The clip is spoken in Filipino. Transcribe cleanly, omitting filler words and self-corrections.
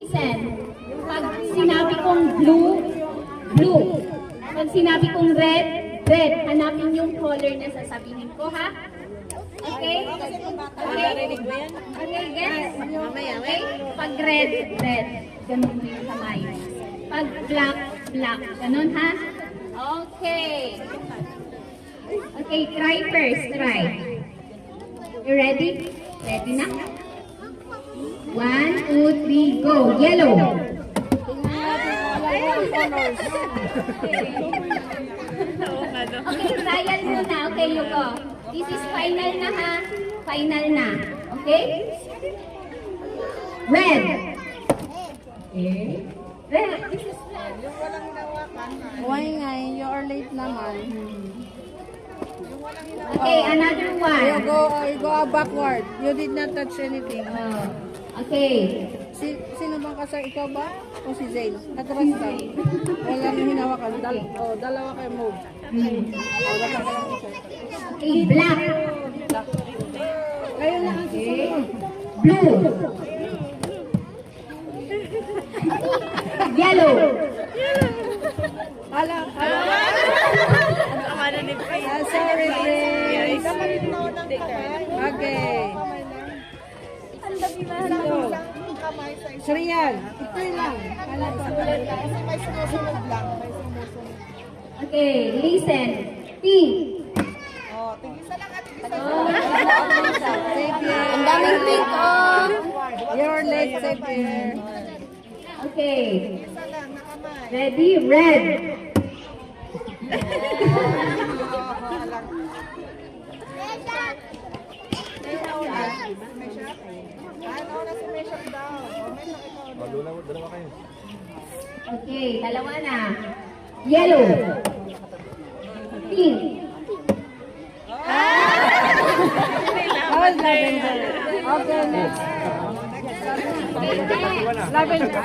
listen. Pag sinabi kong blue, blue. Pag sinabi kong red, red. Hanapin yung color na sasabihin ko, ha? Okay? Okay? Okay, guys? Okay? Pag red, red. Ganun mo yung kamay. Pag black, black. Ganun, ha? Okay. Okay, try first. Try. You ready? Ready na? 1, 2, 3, go. Yellow. Okay, trial muna. Okay, Yuko. This is final na, ha? Final na. Okay? Red. Okay. Red. This is red. Why nga, you are late naman. Okay, another one. You go backward. You did not touch anything. Okay. Sino bang kasal? Ikaw ba? O si Zane? Atras ka. Walang hinawakan. Dalawa kayo move. Okay, black. Kayo na ang susunod. Blue. Yellow. Sorry, please. Okay. Sriyan, ito lang. May sumusunod lang. Okay, listen. Pink. Oh, tigisa lang at tigisa. Thank you. Ang daming pink, oh. You're late, safe here. Okay. Tigisa lang, nakamay. Ready? Red. Ano na si Meshach daw? Oh, Meshach, ikaw. Dalawa kayo. Okay, dalawa na. Yellow. Pink. All lavender. Okay, next. Lavender.